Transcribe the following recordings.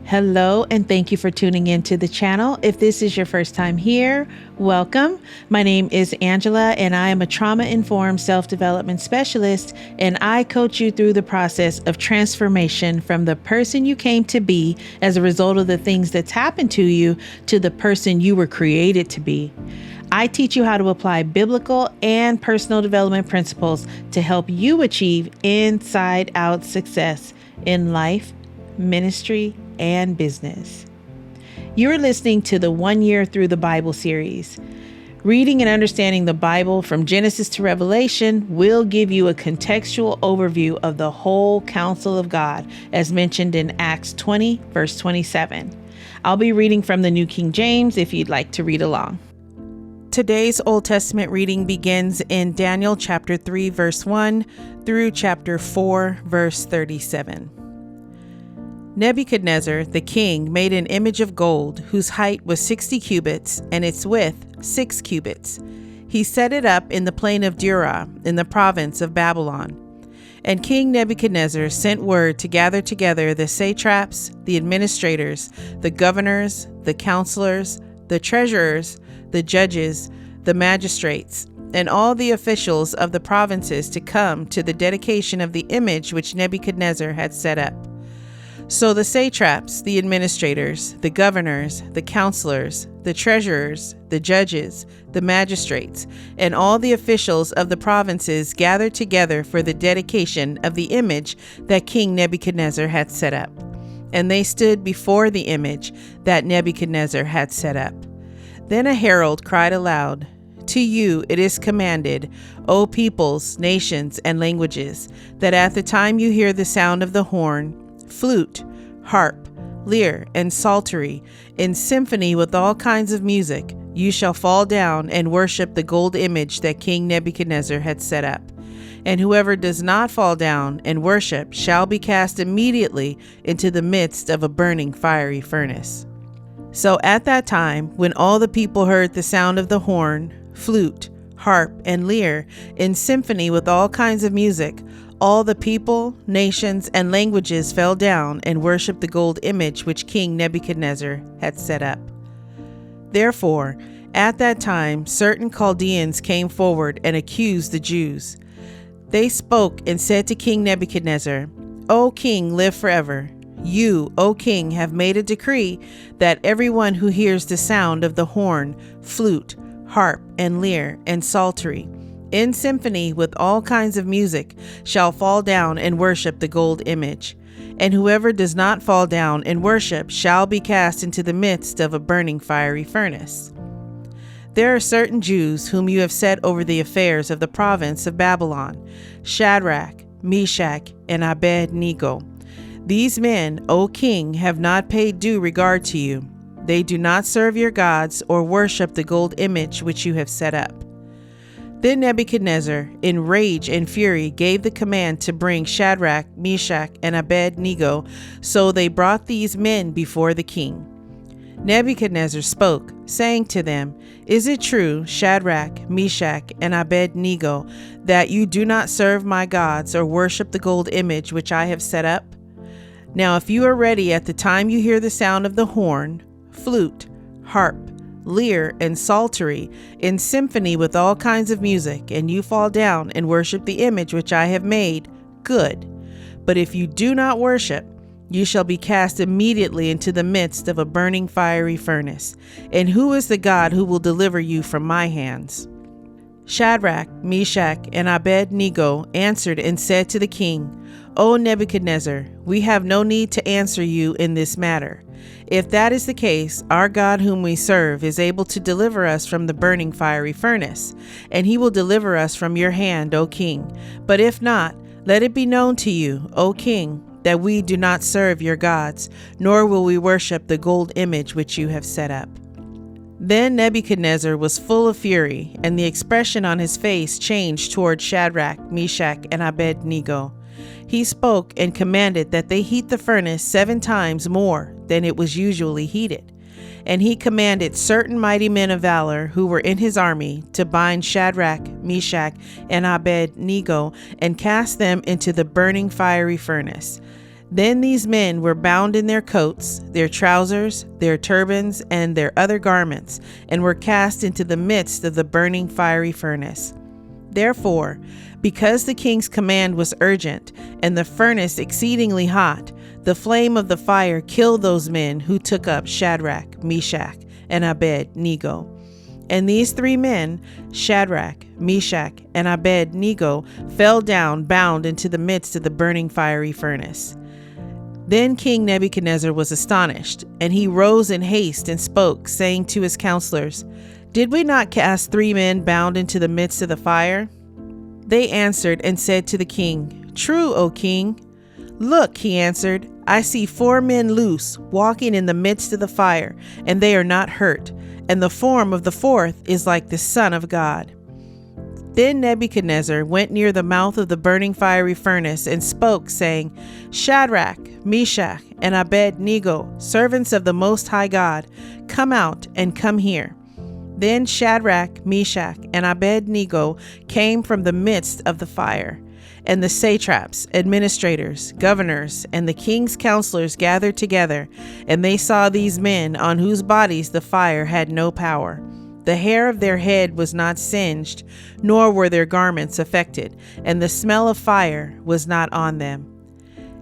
Hello, and thank you for tuning into the channel. If this is your first time here, welcome. My name is Angela, and I am a trauma-informed self-development specialist, and I coach you through the process of transformation from the person you came to be as a result of the things that's happened to you to the person you were created to be. I teach you how to apply biblical and personal development principles to help you achieve inside-out success in life, ministry, and business. You're listening to the 1 Year Through the Bible series. Reading and understanding the Bible from Genesis to Revelation will give you a contextual overview of the whole counsel of God, as mentioned in Acts 20, verse 27. I'll be reading from the New King James if you'd like to read along. Today's Old Testament reading begins in Daniel chapter 3, verse 1 through chapter 4, verse 37. Nebuchadnezzar, the king, made an image of gold whose height was 60 cubits and its width 6 cubits. He set it up in the plain of Dura in the province of Babylon. And King Nebuchadnezzar sent word to gather together the satraps, the administrators, the governors, the counselors, the treasurers, the judges, the magistrates, and all the officials of the provinces to come to the dedication of the image which Nebuchadnezzar had set up. So the satraps, the administrators, the governors, the counselors, the treasurers, the judges, the magistrates, and all the officials of the provinces gathered together for the dedication of the image that King Nebuchadnezzar had set up. And they stood before the image that Nebuchadnezzar had set up. Then a herald cried aloud, "To you it is commanded, O peoples, nations, and languages, that at the time you hear the sound of the horn, flute, harp, lyre, and psaltery, in symphony with all kinds of music, you shall fall down and worship the gold image that King Nebuchadnezzar had set up. And whoever does not fall down and worship shall be cast immediately into the midst of a burning fiery furnace." So at that time, when all the people heard the sound of the horn, flute, harp, and lyre, in symphony with all kinds of music, all the people, nations, and languages fell down and worshipped the gold image which King Nebuchadnezzar had set up. Therefore, at that time, certain Chaldeans came forward and accused the Jews. They spoke and said to King Nebuchadnezzar, "O king, live forever. You, O king, have made a decree that everyone who hears the sound of the horn, flute, harp, and lyre, and psaltery, in symphony with all kinds of music, shall fall down and worship the gold image. And whoever does not fall down and worship shall be cast into the midst of a burning fiery furnace. There are certain Jews whom you have set over the affairs of the province of Babylon, Shadrach, Meshach, and Abednego. These men, O king, have not paid due regard to you. They do not serve your gods or worship the gold image which you have set up." Then Nebuchadnezzar, in rage and fury, gave the command to bring Shadrach, Meshach, and Abednego, so they brought these men before the king. Nebuchadnezzar spoke, saying to them, "Is it true, Shadrach, Meshach, and Abednego, that you do not serve my gods or worship the gold image which I have set up? Now if you are ready at the time you hear the sound of the horn, flute, harp, lyre, and psaltery, in symphony with all kinds of music, and you fall down and worship the image which I have made, good. But if you do not worship, you shall be cast immediately into the midst of a burning fiery furnace. And who is the God who will deliver you from my hands?" Shadrach, Meshach, and Abednego answered and said to the king, "O Nebuchadnezzar, we have no need to answer you in this matter. If that is the case, our God whom we serve is able to deliver us from the burning fiery furnace, and he will deliver us from your hand, O king. But if not, let it be known to you, O king, that we do not serve your gods, nor will we worship the gold image which you have set up." Then Nebuchadnezzar was full of fury, and the expression on his face changed toward Shadrach, Meshach, and Abednego. He spoke and commanded that they heat the furnace 7 times more than it was usually heated. And he commanded certain mighty men of valor who were in his army to bind Shadrach, Meshach, and Abednego and cast them into the burning fiery furnace. Then these men were bound in their coats, their trousers, their turbans, and their other garments, and were cast into the midst of the burning fiery furnace. Therefore, because the king's command was urgent, and the furnace exceedingly hot, the flame of the fire killed those men who took up Shadrach, Meshach, and Abednego. And these three men, Shadrach, Meshach, and Abednego, fell down bound into the midst of the burning fiery furnace. Then King Nebuchadnezzar was astonished, and he rose in haste and spoke, saying to his counselors, "Did we not cast three men bound into the midst of the fire?" They answered and said to the king, "True, O king." "Look," he answered, "I see 4 men loose, walking in the midst of the fire, and they are not hurt, and the form of the fourth is like the Son of God." Then Nebuchadnezzar went near the mouth of the burning fiery furnace and spoke, saying, "Shadrach, Meshach, and Abednego, servants of the Most High God, come out and come here." Then Shadrach, Meshach, and Abednego came from the midst of the fire. And the satraps, administrators, governors, and the king's counselors gathered together, and they saw these men on whose bodies the fire had no power. The hair of their head was not singed, nor were their garments affected, and the smell of fire was not on them.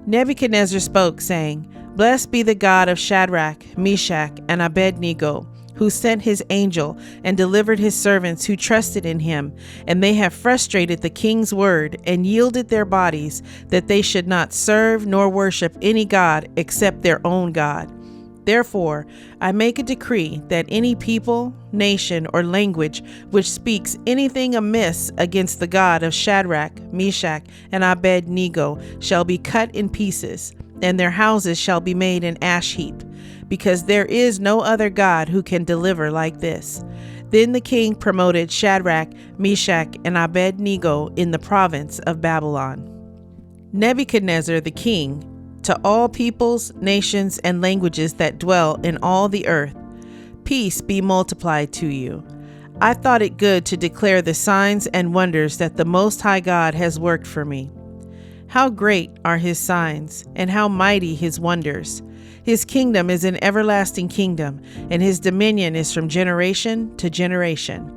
Nebuchadnezzar spoke, saying, "Blessed be the God of Shadrach, Meshach, and Abednego, who sent his angel and delivered his servants who trusted in him, and they have frustrated the king's word and yielded their bodies, that they should not serve nor worship any god except their own God. Therefore, I make a decree that any people, nation, or language which speaks anything amiss against the God of Shadrach, Meshach, and Abednego shall be cut in pieces, and their houses shall be made an ash heap, because there is no other God who can deliver like this." Then the king promoted Shadrach, Meshach, and Abednego in the province of Babylon. Nebuchadnezzar the king, to all peoples, nations, and languages that dwell in all the earth, peace be multiplied to you. I thought it good to declare the signs and wonders that the Most High God has worked for me. How great are his signs, and how mighty his wonders! His kingdom is an everlasting kingdom, and his dominion is from generation to generation.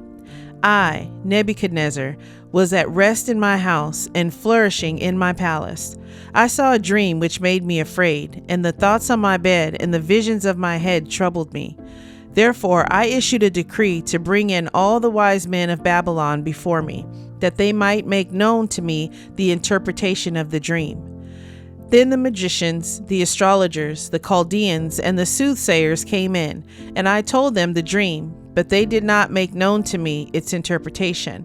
I, Nebuchadnezzar, was at rest in my house and flourishing in my palace. I saw a dream which made me afraid, and the thoughts on my bed and the visions of my head troubled me. Therefore I issued a decree to bring in all the wise men of Babylon before me, that they might make known to me the interpretation of the dream. Then the magicians, the astrologers, the Chaldeans, and the soothsayers came in, and I told them the dream, but they did not make known to me its interpretation.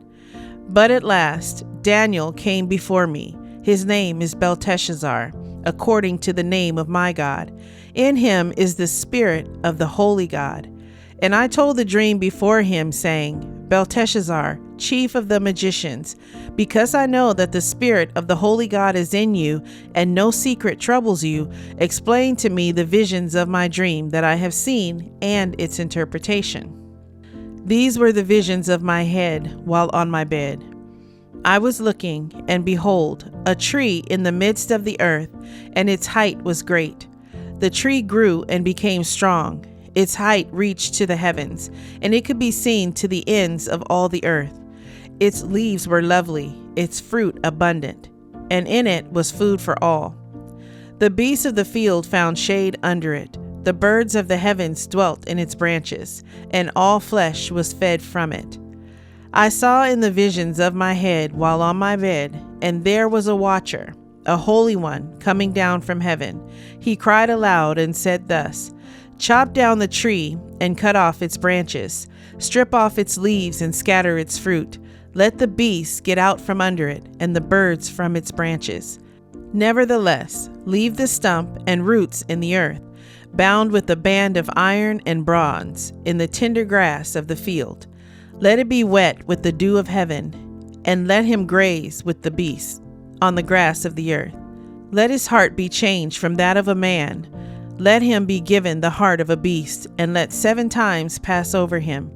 But at last Daniel came before me. His name is Belteshazzar, according to the name of my God. In him is the spirit of the holy God. And I told the dream before him, saying, "Belteshazzar, chief of the magicians, because I know that the spirit of the holy God is in you, and no secret troubles you, explain to me the visions of my dream that I have seen and its interpretation." These were the visions of my head while on my bed. I was looking, and behold, a tree in the midst of the earth, and its height was great. The tree grew and became strong. Its height reached to the heavens, and it could be seen to the ends of all the earth. Its leaves were lovely, its fruit abundant, and in it was food for all. The beasts of the field found shade under it. The birds of the heavens dwelt in its branches, and all flesh was fed from it. I saw in the visions of my head while on my bed, and there was a watcher, a holy one, coming down from heaven. He cried aloud and said thus, "Chop down the tree and cut off its branches. Strip off its leaves and scatter its fruit. Let the beasts get out from under it, and the birds from its branches. Nevertheless, leave the stump and roots in the earth, bound with a band of iron and bronze, in the tender grass of the field. Let it be wet with the dew of heaven, and let him graze with the beasts on the grass of the earth. Let his heart be changed from that of a man. Let him be given the heart of a beast, and let 7 times pass over him.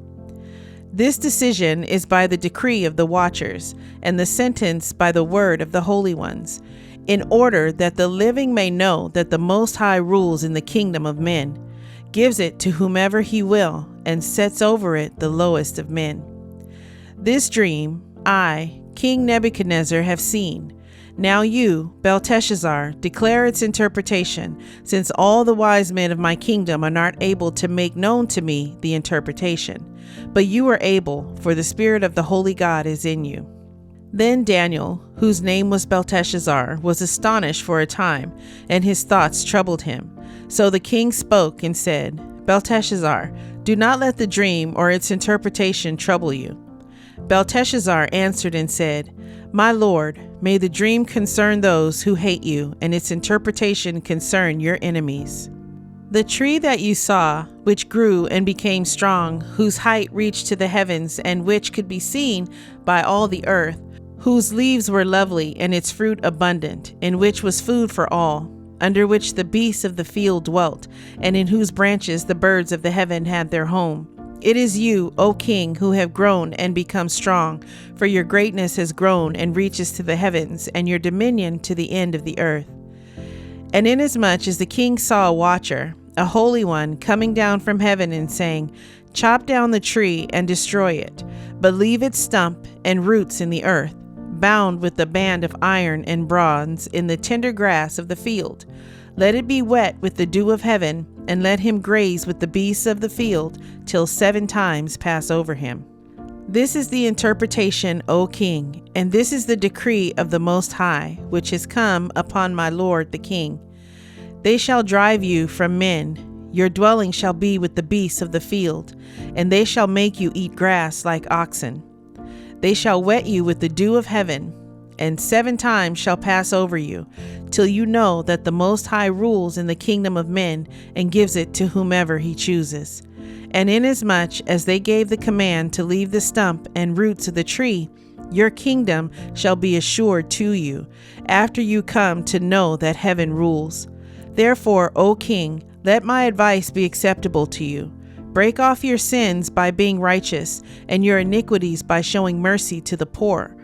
This decision is by the decree of the watchers, and the sentence by the word of the holy ones. in order that the living may know that the Most High rules in the kingdom of men, gives it to whomever he will, and sets over it the lowest of men. This dream I, King Nebuchadnezzar, have seen. Now you, Belteshazzar, declare its interpretation, since all the wise men of my kingdom are not able to make known to me the interpretation. But you are able, for the Spirit of the Holy God is in you. Then Daniel, whose name was Belteshazzar, was astonished for a time, and his thoughts troubled him. So the king spoke and said, Belteshazzar, do not let the dream or its interpretation trouble you. Belteshazzar answered and said, My lord, may the dream concern those who hate you, and its interpretation concern your enemies. The tree that you saw, which grew and became strong, whose height reached to the heavens, and which could be seen by all the earth, whose leaves were lovely and its fruit abundant, in which was food for all, under which the beasts of the field dwelt, and in whose branches the birds of the heaven had their home. It is you, O king, who have grown and become strong, for your greatness has grown and reaches to the heavens, and your dominion to the end of the earth. And inasmuch as the king saw a watcher, a holy one, coming down from heaven and saying, Chop down the tree and destroy it, but leave its stump and roots in the earth, bound with the band of iron and bronze in the tender grass of the field. Let it be wet with the dew of heaven, and let him graze with the beasts of the field, till 7 times pass over him. This is the interpretation, O king, and this is the decree of the Most High, which has come upon my lord the king. They shall drive you from men, your dwelling shall be with the beasts of the field, and they shall make you eat grass like oxen. They shall wet you with the dew of heaven, and 7 times shall pass over you, till you know that the Most High rules in the kingdom of men, and gives it to whomever he chooses. And inasmuch as they gave the command to leave the stump and roots of the tree, your kingdom shall be assured to you, after you come to know that heaven rules. Therefore, O king, let my advice be acceptable to you. Break off your sins by being righteous, and your iniquities by showing mercy to the poor.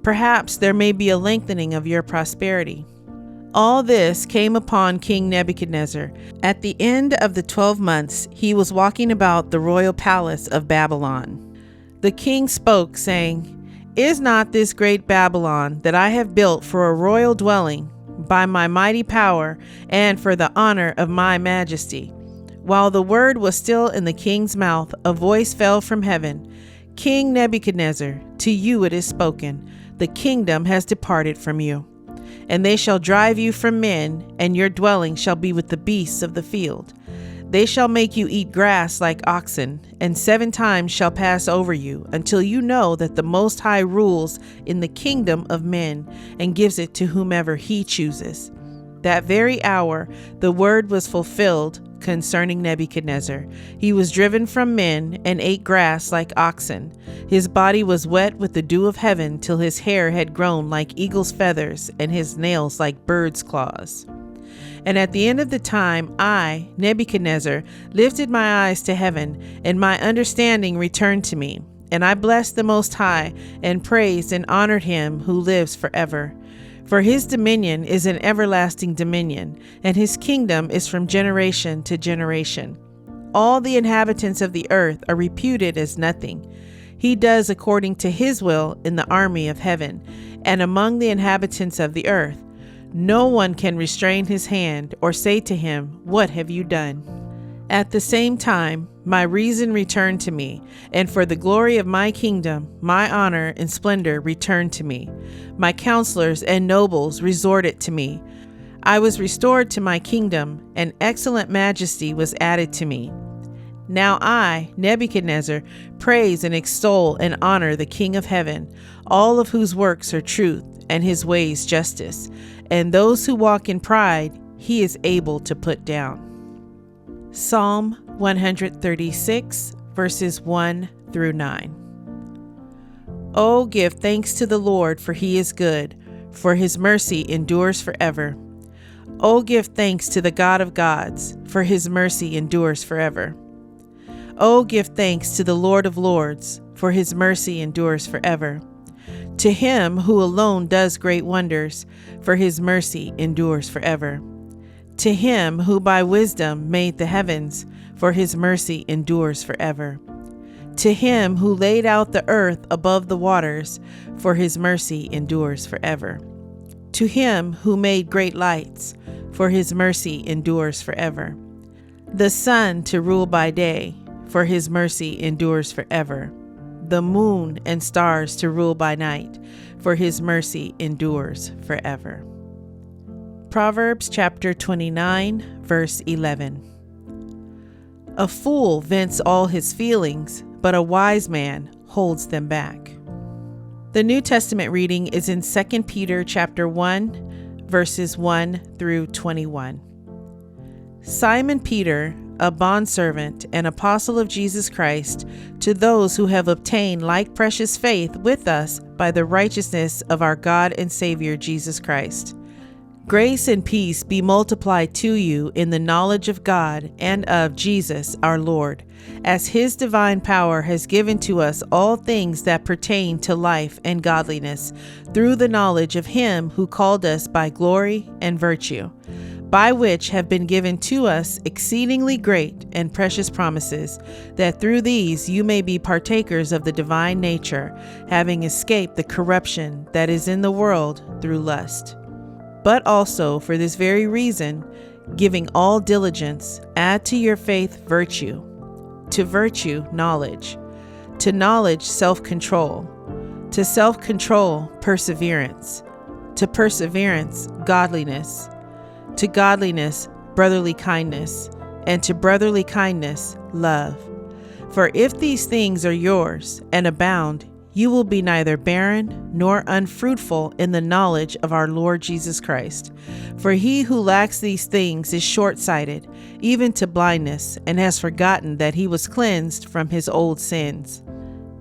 Perhaps there may be a lengthening of your prosperity. All this came upon King Nebuchadnezzar. At the end of the 12 months, he was walking about the royal palace of Babylon. The king spoke, saying, Is not this great Babylon that I have built for a royal dwelling by my mighty power and for the honor of my majesty? While the word was still in the king's mouth, a voice fell from heaven. King Nebuchadnezzar, to you it is spoken, the kingdom has departed from you. And they shall drive you from men, and your dwelling shall be with the beasts of the field. They shall make you eat grass like oxen, and 7 times shall pass over you, until you know that the Most High rules in the kingdom of men, and gives it to whomever he chooses. That very hour the word was fulfilled concerning Nebuchadnezzar. He was driven from men and ate grass like oxen. His body was wet with the dew of heaven till his hair had grown like eagle's feathers and his nails like bird's claws. And at the end of the time, I, Nebuchadnezzar, lifted my eyes to heaven, and my understanding returned to me. And I blessed the Most High, and praised and honored him who lives forever. For his dominion is an everlasting dominion, and his kingdom is from generation to generation. All the inhabitants of the earth are reputed as nothing. He does according to his will in the army of heaven, and among the inhabitants of the earth. No one can restrain his hand or say to him, What have you done? At the same time, my reason returned to me, and for the glory of my kingdom, my honor and splendor returned to me. My counselors and nobles resorted to me. I was restored to my kingdom, and excellent majesty was added to me. Now I, Nebuchadnezzar, praise and extol and honor the King of heaven, all of whose works are truth, and his ways justice, and those who walk in pride he is able to put down. Psalm 136, verses 1 through 9. Oh, give thanks to the Lord, for he is good, for his mercy endures forever. Oh, give thanks to the God of gods, for his mercy endures forever. Oh, give thanks to the Lord of lords, for his mercy endures forever. To him who alone does great wonders, for his mercy endures forever. To him who by wisdom made the heavens, for his mercy endures forever. To him who laid out the earth above the waters, for his mercy endures forever. To him who made great lights, for his mercy endures forever. The sun to rule by day, for his mercy endures forever. The moon and stars to rule by night, for his mercy endures forever. Proverbs chapter 29, verse 11. A fool vents all his feelings, but a wise man holds them back. The New Testament reading is in 2 Peter chapter 1, verses 1 through 21. Simon Peter, a bondservant and apostle of Jesus Christ, to those who have obtained like precious faith with us by the righteousness of our God and Savior Jesus Christ. Grace and peace be multiplied to you in the knowledge of God and of Jesus our Lord, as his divine power has given to us all things that pertain to life and godliness, through the knowledge of him who called us by glory and virtue, by which have been given to us exceedingly great and precious promises, that through these you may be partakers of the divine nature, having escaped the corruption that is in the world through lust. But also for this very reason, giving all diligence, add to your faith virtue, to virtue knowledge, to knowledge self-control, to self-control perseverance, to perseverance godliness, to godliness brotherly kindness, and to brotherly kindness love. For if these things are yours and abound, you will be neither barren nor unfruitful in the knowledge of our Lord Jesus Christ. For he who lacks these things is short-sighted, even to blindness, and has forgotten that he was cleansed from his old sins.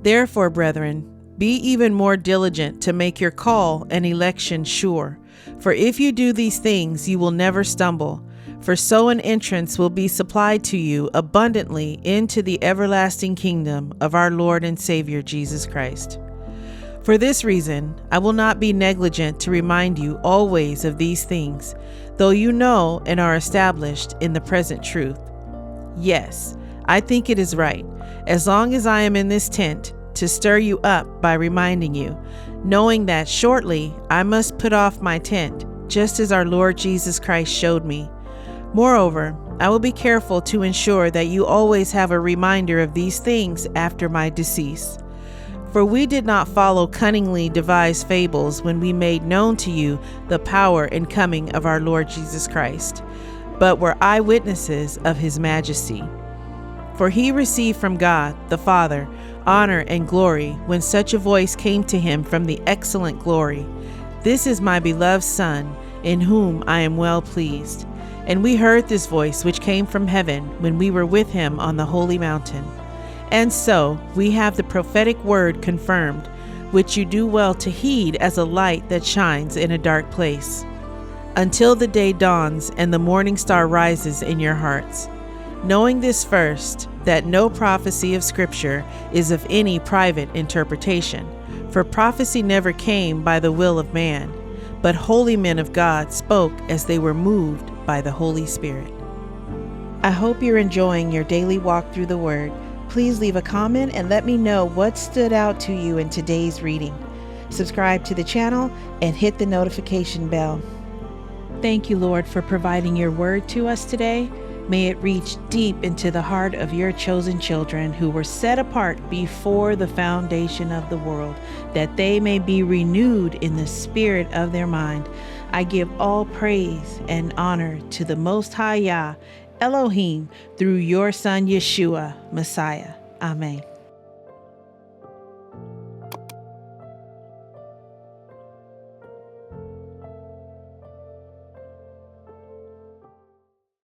Therefore, brethren, be even more diligent to make your call and election sure. For if you do these things, you will never stumble. For so an entrance will be supplied to you abundantly into the everlasting kingdom of our Lord and Savior Jesus Christ. For this reason, I will not be negligent to remind you always of these things, though you know and are established in the present truth. Yes, I think it is right, as long as I am in this tent, to stir you up by reminding you, knowing that shortly I must put off my tent, just as our Lord Jesus Christ showed me. Moreover, I will be careful to ensure that you always have a reminder of these things after my decease. For we did not follow cunningly devised fables when we made known to you the power and coming of our Lord Jesus Christ, but were eyewitnesses of his majesty. For he received from God, the Father, honor and glory when such a voice came to him from the excellent glory, "This is my beloved Son, in whom I am well pleased." And we heard this voice which came from heaven when we were with him on the holy mountain. And so we have the prophetic word confirmed, which you do well to heed as a light that shines in a dark place, until the day dawns and the morning star rises in your hearts. Knowing this first, that no prophecy of Scripture is of any private interpretation, for prophecy never came by the will of man, but holy men of God spoke as they were moved by the Holy Spirit. I hope you're enjoying your daily walk through the Word. Please leave a comment and let me know what stood out to you in today's reading. Subscribe to the channel and hit the notification bell. Thank you, Lord, for providing your word to us today. May it reach deep into the heart of your chosen children who were set apart before the foundation of the world, that they may be renewed in the spirit of their mind. I give all praise and honor to the Most High Yah, Elohim, through your Son Yeshua, Messiah. Amen.